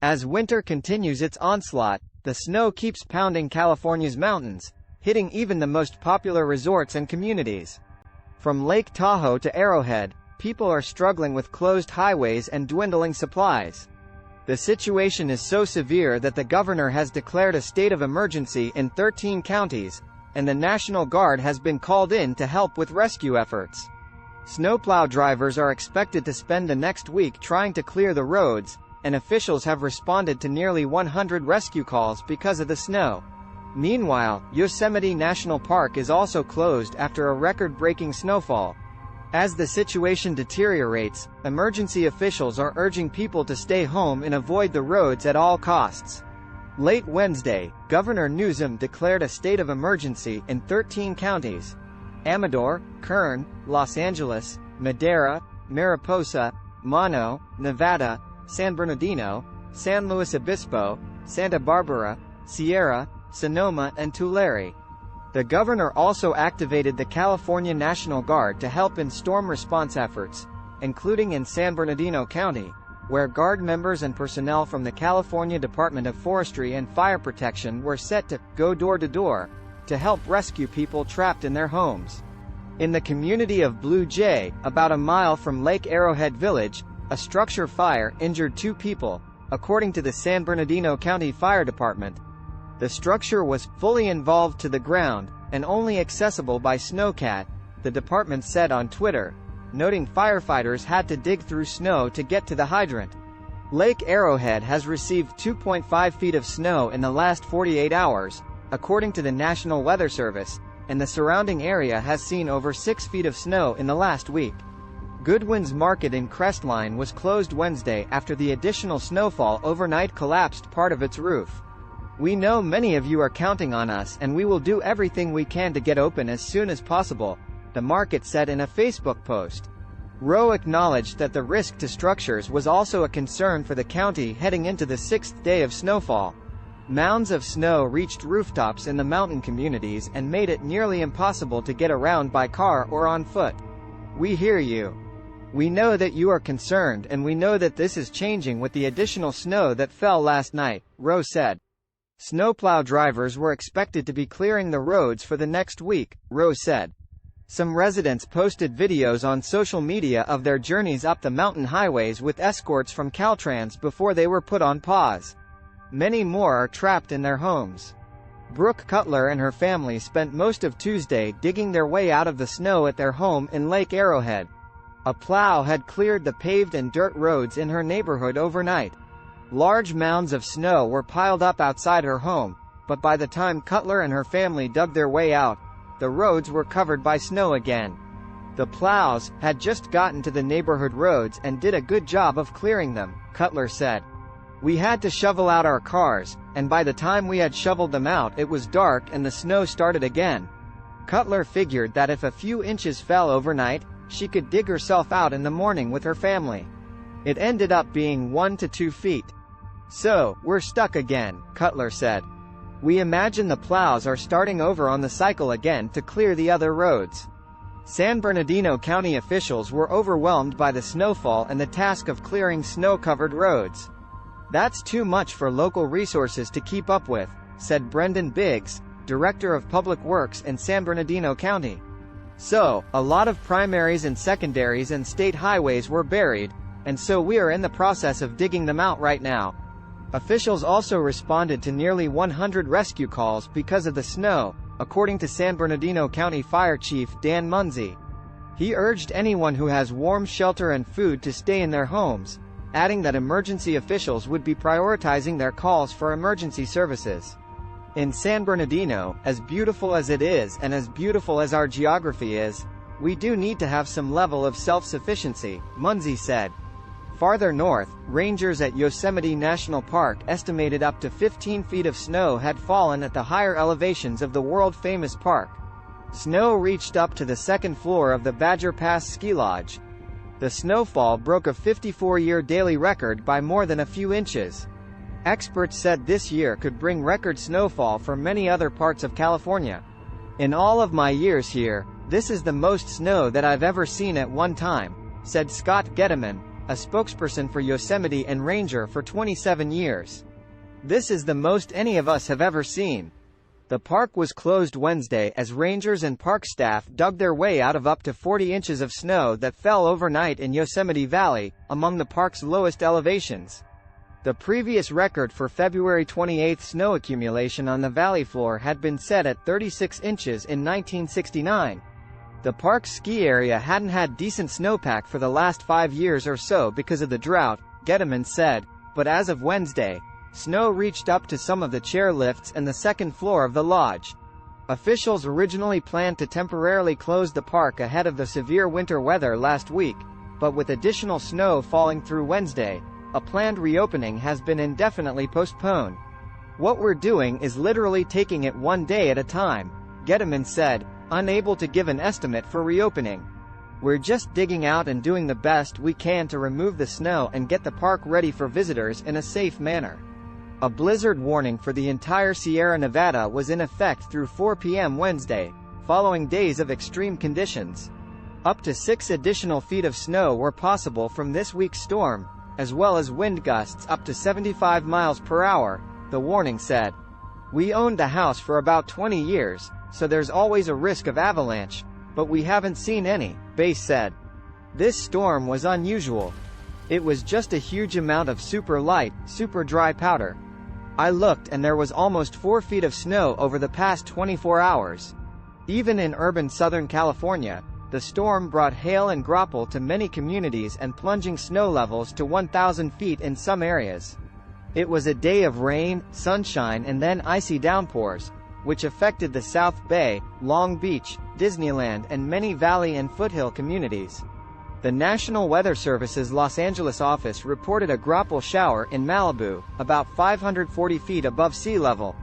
As winter continues its onslaught, the snow keeps pounding California's mountains, hitting even the most popular resorts and communities. From Lake Tahoe to Arrowhead, people are struggling with closed highways and dwindling supplies. The situation is so severe that the governor has declared a state of emergency in 13 counties, and the National Guard has been called in to help with rescue efforts. Snowplow drivers are expected to spend the next week trying to clear the roads, and officials have responded to nearly 100 rescue calls because of the snow. Meanwhile, Yosemite National Park is also closed after a record-breaking snowfall. As the situation deteriorates, emergency officials are urging people to stay home and avoid the roads at all costs. Late Wednesday, Governor Newsom declared a state of emergency in 13 counties: Amador, Kern, Los Angeles, Madera, Mariposa, Mono, Nevada, San Bernardino, San Luis Obispo, Santa Barbara, Sierra, Sonoma and Tulare. The governor also activated the California National Guard to help in storm response efforts, including in San Bernardino County, where Guard members and personnel from the California Department of Forestry and Fire Protection were set to go door to door to help rescue people trapped in their homes. In the community of Blue Jay, about a mile from Lake Arrowhead Village, a structure fire injured 2 people, according to the San Bernardino County Fire Department. The structure was fully involved to the ground, and only accessible by snowcat, the department said on Twitter, noting firefighters had to dig through snow to get to the hydrant. Lake Arrowhead has received 2.5 feet of snow in the last 48 hours, according to the National Weather Service, and the surrounding area has seen over 6 feet of snow in the last week. Goodwin's Market in Crestline was closed Wednesday after the additional snowfall overnight collapsed part of its roof. "We know many of you are counting on us and we will do everything we can to get open as soon as possible," the market said in a Facebook post. Rowe acknowledged that the risk to structures was also a concern for the county heading into the 6th day of snowfall. Mounds of snow reached rooftops in the mountain communities and made it nearly impossible to get around by car or on foot. "We hear you. We know that you are concerned and we know that this is changing with the additional snow that fell last night," Rowe said. Snowplow drivers were expected to be clearing the roads for the next week, Rowe said. Some residents posted videos on social media of their journeys up the mountain highways with escorts from Caltrans before they were put on pause. Many more are trapped in their homes. Brooke Cutler and her family spent most of Tuesday digging their way out of the snow at their home in Lake Arrowhead. A plow had cleared the paved and dirt roads in her neighborhood overnight. Large mounds of snow were piled up outside her home, but by the time Cutler and her family dug their way out, the roads were covered by snow again. The plows had just gotten to the neighborhood roads and did a good job of clearing them, Cutler said. "We had to shovel out our cars, and by the time we had shoveled them out it was dark and the snow started again." Cutler figured that if a few inches fell overnight, she could dig herself out in the morning with her family. It ended up being 1 to 2 feet. "So, we're stuck again," Cutler said. "We imagine the plows are starting over on the cycle again to clear the other roads." San Bernardino County officials were overwhelmed by the snowfall and the task of clearing snow-covered roads. "That's too much for local resources to keep up with," said Brendan Biggs, Director of Public Works in San Bernardino County. "So, a lot of primaries and secondaries and state highways were buried, and so we are in the process of digging them out right now." Officials also responded to nearly 100 rescue calls because of the snow, according to San Bernardino County Fire Chief Dan Munsey. He urged anyone who has warm shelter and food to stay in their homes, adding that emergency officials would be prioritizing their calls for emergency services. "In San Bernardino, as beautiful as it is and as beautiful as our geography is, we do need to have some level of self-sufficiency," Munsey said. Farther north, rangers at Yosemite National Park estimated up to 15 feet of snow had fallen at the higher elevations of the world-famous park. Snow reached up to the second floor of the Badger Pass Ski Lodge. The snowfall broke a 54-year daily record by more than a few inches. Experts said this year could bring record snowfall for many other parts of California. "In all of my years here, this is the most snow that I've ever seen at one time," said Scott Getteman, a spokesperson for Yosemite and ranger for 27 years. "This is the most any of us have ever seen." The park was closed Wednesday as rangers and park staff dug their way out of up to 40 inches of snow that fell overnight in Yosemite Valley, among the park's lowest elevations. The previous record for February 28 snow accumulation on the valley floor had been set at 36 inches in 1969. The park's ski area hadn't had decent snowpack for the last 5 years or so because of the drought, Getterman said, but as of Wednesday, snow reached up to some of the chair lifts and the second floor of the lodge. Officials originally planned to temporarily close the park ahead of the severe winter weather last week, but with additional snow falling through Wednesday, a planned reopening has been indefinitely postponed. "What we're doing is literally taking it one day at a time," Getterman said, unable to give an estimate for reopening. "We're just digging out and doing the best we can to remove the snow and get the park ready for visitors in a safe manner." A blizzard warning for the entire Sierra Nevada was in effect through 4 p.m. Wednesday, following days of extreme conditions. Up to 6 additional feet of snow were possible from this week's storm, as well as wind gusts up to 75 miles per hour, the warning said. "We owned the house for about 20 years, so there's always a risk of avalanche, but we haven't seen any," Bass said. "This storm was unusual. It was just a huge amount of super light, super dry powder. I looked and there was almost 4 feet of snow over the past 24 hours. Even in urban Southern California, the storm brought hail and graupel to many communities and plunging snow levels to 1,000 feet in some areas. It was a day of rain, sunshine and then icy downpours, which affected the South Bay, Long Beach, Disneyland and many valley and foothill communities." The National Weather Service's Los Angeles office reported a graupel shower in Malibu, about 540 feet above sea level,